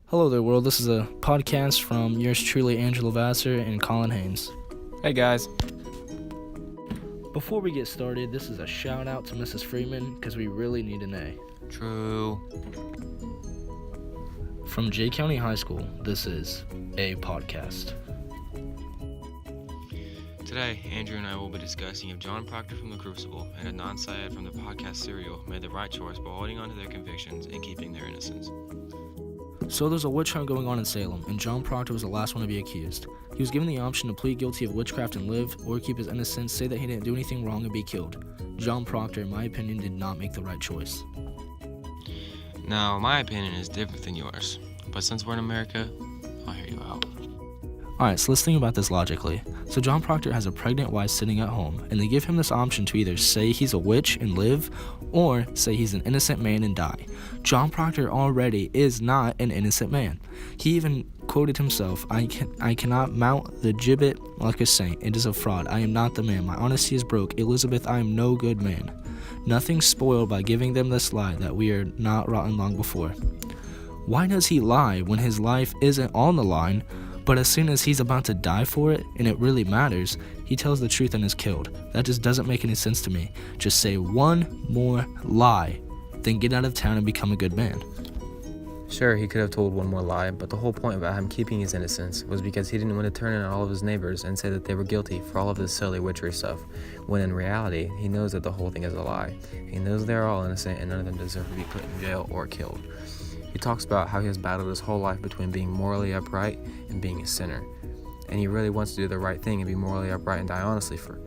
Hello there, world. This is a podcast from yours truly, Angela Vassar and Collin Haynes. Hey guys. Before we get started, this is a shout out to Mrs. Freeman because we really need an A. True. From J County High School, this is a podcast. Today, Andrew and I will be discussing if John Proctor from the Crucible and Adnan Syed from the podcast Serial made the right choice by holding on to their convictions and keeping their innocence. So there's a witch hunt going on in Salem, and John Proctor was the last one to be accused. He was given the option to plead guilty of witchcraft and live, or keep his innocence, say that he didn't do anything wrong and be killed. John Proctor, in my opinion, did not make the right choice. Now, my opinion is different than yours, but since we're in America, I'll hear you out. Alright, so let's think about this logically. So John Proctor has a pregnant wife sitting at home, and they give him this option to either say he's a witch and live, or say he's an innocent man and die. John Proctor already is not an innocent man. He even quoted himself, I cannot mount the gibbet like a saint. It is a fraud. I am not the man. My honesty is broke. Elizabeth, I am no good man. Nothing's spoiled by giving them this lie that we are not rotten long before. Why does he lie when his life isn't on the line? But as soon as he's about to die for it, and it really matters, he tells the truth and is killed. That just doesn't make any sense to me. Just say one more lie, then get out of town and become a good man. Sure, he could have told one more lie, but the whole point about him keeping his innocence was because he didn't want to turn on all of his neighbors and say that they were guilty for all of this silly witchery stuff, when in reality, he knows that the whole thing is a lie. He knows they're all innocent and none of them deserve to be put in jail or killed. He talks about how he has battled his whole life between being morally upright and being a sinner. And he really wants to do the right thing and be morally upright and die honestly for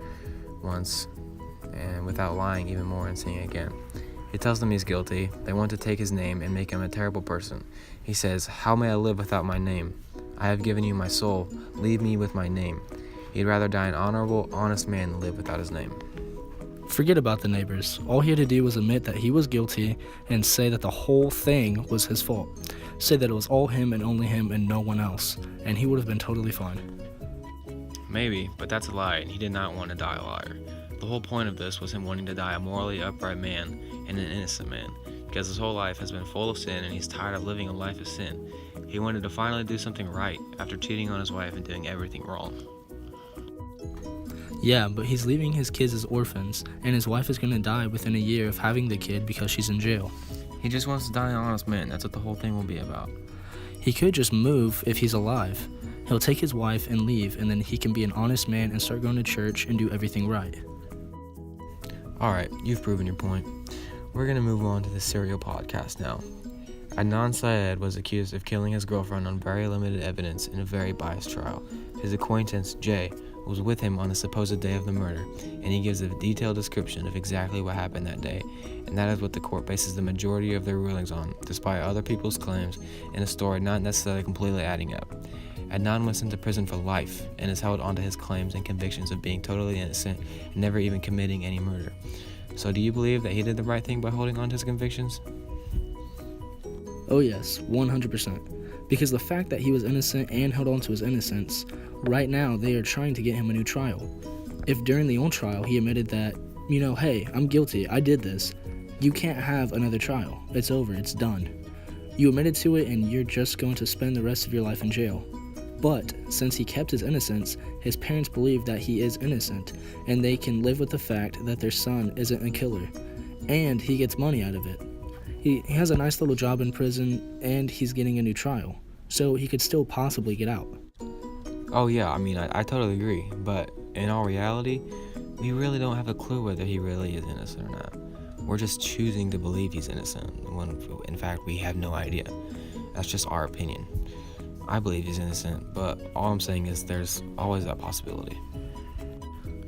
once, and without lying even more and saying it again. He tells them he's guilty. They want to take his name and make him a terrible person. He says, "How may I live without my name? I have given you my soul. Leave me with my name." He'd rather die an honorable, honest man than live without his name. Forget about the neighbors. All he had to do was admit that he was guilty and say that the whole thing was his fault. Say that it was all him and only him and no one else, and he would have been totally fine. Maybe, but that's a lie, and he did not want to die a liar. The whole point of this was him wanting to die a morally upright man and an innocent man, because his whole life has been full of sin and he's tired of living a life of sin. He wanted to finally do something right after cheating on his wife and doing everything wrong. Yeah, but he's leaving his kids as orphans, and his wife is going to die within a year of having the kid because she's in jail. He just wants to die an honest man. That's what the whole thing will be about. He could just move if he's alive. He'll take his wife and leave, and then he can be an honest man and start going to church and do everything right. Alright, you've proven your point. We're going to move on to the Serial podcast now. Adnan Syed was accused of killing his girlfriend on very limited evidence in a very biased trial. His acquaintance, Jay, was with him on the supposed day of the murder, and he gives a detailed description of exactly what happened that day, and that is what the court bases the majority of their rulings on, despite other people's claims and a story not necessarily completely adding up. Adnan was sent to prison for life and is held onto his claims and convictions of being totally innocent and never even committing any murder. So do you believe that he did the right thing by holding on to his convictions? Oh yes, 100%. Because the fact that he was innocent and held on to his innocence, right now they are trying to get him a new trial. If during the old trial he admitted that, hey, I'm guilty, I did this, you can't have another trial. It's over, it's done. You admitted to it and you're just going to spend the rest of your life in jail. But since he kept his innocence, his parents believe that he is innocent, and they can live with the fact that their son isn't a killer, and he gets money out of it. He has a nice little job in prison, and he's getting a new trial, so he could still possibly get out. Oh yeah, I totally agree, but in all reality, we really don't have a clue whether he really is innocent or not. We're just choosing to believe he's innocent, when in fact we have no idea. That's just our opinion. I believe he's innocent, but all I'm saying is there's always that possibility.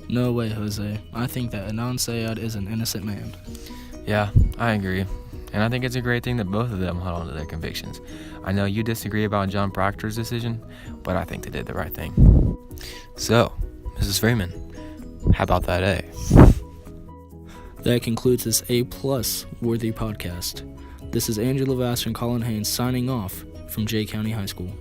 No way, Jose. I think that Adnan Syed is an innocent man. Yeah, I agree. And I think it's a great thing that both of them held on to their convictions. I know you disagree about John Proctor's decision, but I think they did the right thing. So, Mrs. Freeman, how about that A? That concludes this A+ worthy podcast. This is Angela Vassar and Collin Haynes signing off from J County High School.